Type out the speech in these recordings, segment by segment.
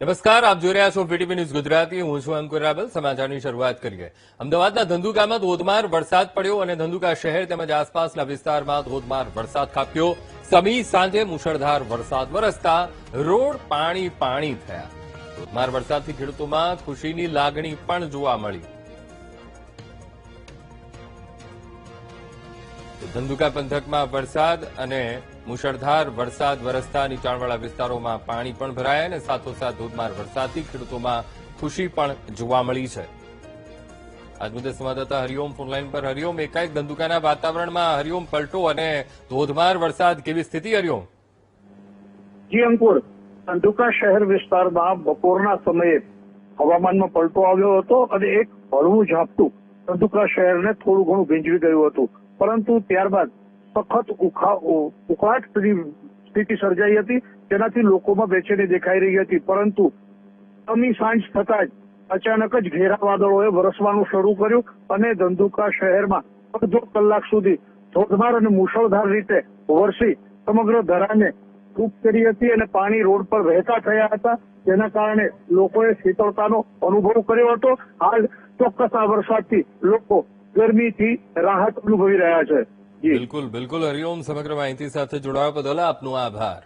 નમસ્કાર, આપ જોઈ રહ્યા છો વીટીવી ન્યૂઝ ગુજરાતી. હું છું અંકુર રાબલ. સમાચારની શરૂઆત કરીએ. અમદાવાદના ધંધુકામાં ધોધમાર વરસાદ પડ્યો અને ધંધુકા શહેર તેમજ આસપાસના વિસ્તારમાં ધોધમાર વરસાદ ખાબક્યો. સમી સાંજે મુશળધાર વરસાદ વરસતા રોડ પાણી પાણી થયા. ધોધમાર વરસાદથી ખેડૂતોમાં ખુશીની લાગણી પણ જોવા મળી. ધંધુકા પંથકમાં વરસાદ અને મુશળધાર વરસાદ વરસતા નીચાણવાળા વિસ્તારોમાં પાણી પણ ભરાયા અને સાથોસાથ ધોધમાર વરસાદથી ખેડૂતોમાં ખુશી પણ જોવા મળી છે. આજ મુદ્દે સંવાદદાતા હરિઓમ ફોનલાઈન પર. હરિઓમ, એકાએક ધંધુકાના વાતાવરણમાં હરિઓમ પલટો અને ધોધમાર વરસાદ, કેવી સ્થિતિ હરિઓમ? જી અંકુર, ધંધુકા શહેર વિસ્તારમાં બપોરના સમયે હવામાનમાં પલટો આવ્યો હતો અને એક હળવું ઝાપટું ધંધુકા શહેરને થોડું ઘણું ભીંજવી ગયું હતું, પરંતુ ત્યારબાદ સખત ઉકળાટ સ્થિતિ સર્જાઈ હતી, જેનાથી લોકોમાં બેચેની દેખાઈ રહી હતી. પરંતુ સમી સાંજ થતા જ અચાનક જ ઘેરા વાદળોએ વરસવાનું શરૂ કર્યું અને ધંધુકા શહેરમાં અડધો કલાક સુધી ધોધમાર અને મુશળધાર રીતે વરસી સમગ્ર ધરાને ડૂબ કરી હતી અને પાણી રોડ પર વહેતા થયા હતા, જેના કારણે લોકોએ શીતળતાનો અનુભવ કર્યો હતો. હાલ ચોક્કસ આ વરસાદથી લોકો ગરમીથી રાહત અનુભવી રહ્યા છે. બિલકુલ બિલકુલ હરિઓમ, સમગ્ર માહિતી સાથે જોડાવા બદલ આપનો આભાર.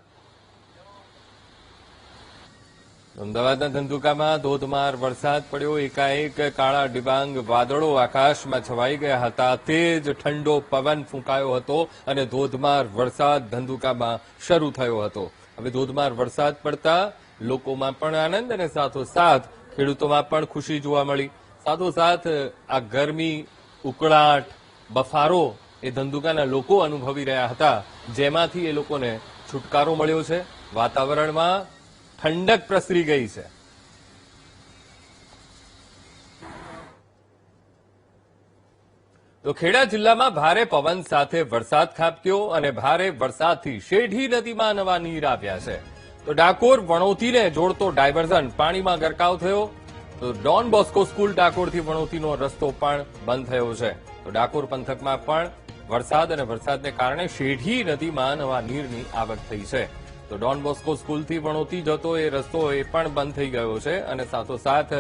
અમદાવાદના ધંધુકામાં ધોધમાર વરસાદ પડ્યો. એકાએક કાળા ડિબાંગ વાદળો આકાશમાં છવાઈ ગયા હતા. તેજ ઠંડો પવન ફૂંકાયો હતો અને ધોધમાર વરસાદ ધંધુકામાં શરૂ થયો હતો. હવે ધોધમાર વરસાદ પડતા લોકોમાં પણ આનંદ અને સાથોસાથ ખેડૂતોમાં પણ ખુશી જોવા મળી. સાથોસાથ આ ગરમી, ઉકળાટ, બફારો એ ધંધુકાના લોકો અનુભવી રહ્યા હતા, જેમાંથી એ લોકોને છુટકારો મળ્યો છે. વાતાવરણમાં ઠંડક પ્રસરી ગઈ છે. તો ખેડા જિલ્લામાં ભારે પવન સાથે વરસાદ ખાબક્યો અને ભારે વરસાદથી શેઢી નદીમાં નવા નીર આવ્યા છે. તો ડાકોર વણોતીને જોડતો ડાયવર્ઝન પાણીમાં ગરકાવ થયો. તો ડોન બોસ્કો સ્કૂલ ડાકોરથી વણોતીનો રસ્તો પણ બંધ થયો છે. તો ડાકોર પંથકમાં પણ વરસાદ અને વરસાદને કારણે શેઢી નદીમાં નવા નીરની આવક થઈ છે. તો ડોન બોસ્કો સ્કૂલથી વણોતી જતો એ રસ્તો એ પણ બંધ થઈ ગયો છે અને સાથોસાથ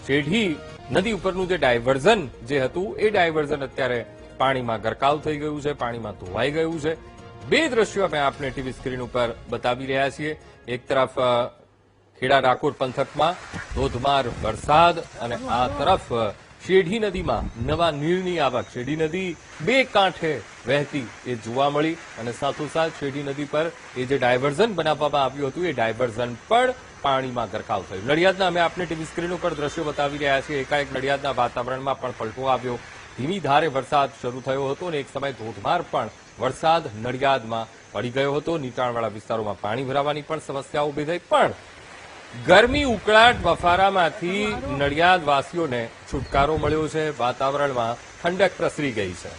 શેઢી નદી ઉપરનું જે ડાયવર્ઝન જે હતું એ ડાયવર્ઝન અત્યારે પાણીમાં ગરકાવ થઈ ગયું છે, પાણીમાં ધોવાઈ ગયું છે. બે દ્રશ્યો અમે આપને ટીવી સ્ક્રીન ઉપર બતાવી રહ્યા છીએ. એક તરફ ખેડા ડાકોર પંથકમાં ધોધમાર વરસાદ અને આ તરફ શેઢી નદીમાં નવા નીરની આવક. શેઢી નદી બે કાંઠે વહેતી એ જોવા મળી અને સાથોસાથ શેઢી નદી પર એ જે ડાયવર્ઝન બનાવવામાં આવ્યું હતું એ ડાયવર્ઝન પણ પાણીમાં ગરકાવ થયું. નડિયાદના અમે આપને ટીવી સ્ક્રીન ઉપર દ્રશ્યો બતાવી રહ્યા છીએ. એકાએક નડિયાદના વાતાવરણમાં પણ પલટો આવ્યો. ધીમી ધારે વરસાદ શરૂ થયો હતો અને એક સમય ધોધમાર પણ વરસાદ નડિયાદમાં પડી ગયો હતો. નીચાણવાળા વિસ્તારોમાં પાણી ભરાવાની પણ સમસ્યા ઉભી થઈ, પણ ગરમી, ઉકળાટ, બફારામાંથી નડિયાદવાસીઓને છુટકારો મળ્યો છે. વાતાવરણમાં ઠંડક પ્રસરી ગઈ છે.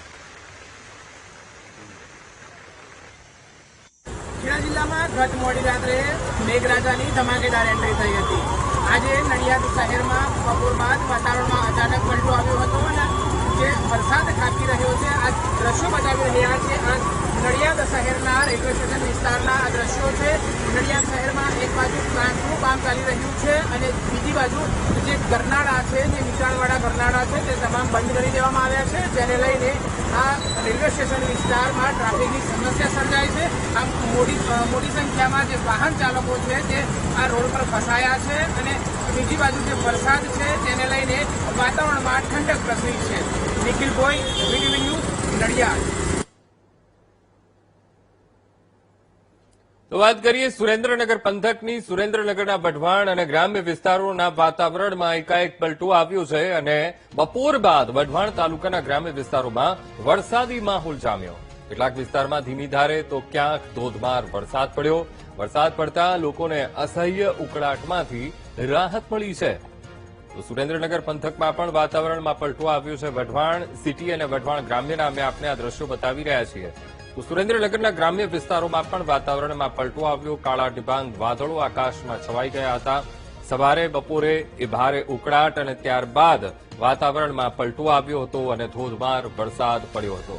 ખેડા જિલ્લામાં ગત મોડી રાત્રે મેઘરાજાની ધમાકેદાર એન્ટ્રી થઈ હતી. આજે નડિયાદ શહેરમાં બપોર બાદ વાતાવરણમાં અચાનક પલટો આવ્યો હતો અને જે વરસાદ ખાબકી રહ્યો છે આ દ્રશ્યો બતાવી રહ્યા છે. આ નડિયાદ શહેરના રેલવે સ્ટેશન વિસ્તારના આ દ્રશ્યો છે. નડિયાદ શહેરમાં એક બાજુ પ્લાન્ટનું કામ ચાલી રહ્યું છે અને બીજી બાજુ જે ગરનાળા છે, જે નીચાણવાળા ગરનાળા છે તે તમામ બંધ કરી દેવામાં આવ્યા છે, જેને લઈને આ રેલવે સ્ટેશન વિસ્તારમાં ટ્રાફિકની સમસ્યા સર્જાય છે. આ મોટી સંખ્યામાં જે વાહન ચાલકો છે તે આ રોડ પર ફસાયા છે અને બીજી બાજુ જે વરસાદ છે તેને લઈને વાતાવરણમાં ઠંડક પ્રસરી છે. Nikhil Bhoi, VTV news, Nadiad. તો વાત કરીએ સુરેન્દ્રનગર પંથકની. સુરેન્દ્રનગરના વઢવાણ અને ગ્રામ્ય વિસ્તારોના વાતાવરણમાં એકાએક પલટો આવ્યો છે અને બપોર બાદ વઢવાણ તાલુકાના ગ્રામ્ય વિસ્તારોમાં વરસાદી માહોલ જામ્યો. કેટલાક વિસ્તારમાં ધીમી ધારે તો ક્યાંક ધોધમાર વરસાદ પડ્યો. વરસાદ પડતા લોકોને અસહ્ય ઉકળાટમાંથી રાહત મળી છે. તો સુરેન્દ્રનગર પંથકમાં પણ વાતાવરણમાં પલટો આવ્યો છે. વઢવાણ સિટી અને વઢવાણ ગ્રામ્યના અમે આપને આ દ્રશ્યો બતાવી રહ્યા છીએ. તો સુરેન્દ્રનગરના ગ્રામ્ય વિસ્તારોમાં પણ વાતાવરણમાં પલટો આવ્યો. કાળા ડિબાંગ વાદળો આકાશમાં છવાઈ ગયા હતા. સવારે બપોરે એ ભારે ઉકળાટ અને ત્યારબાદ વાતાવરણમાં પલટો આવ્યો હતો અને ધોધમાર વરસાદ પડ્યો હતો.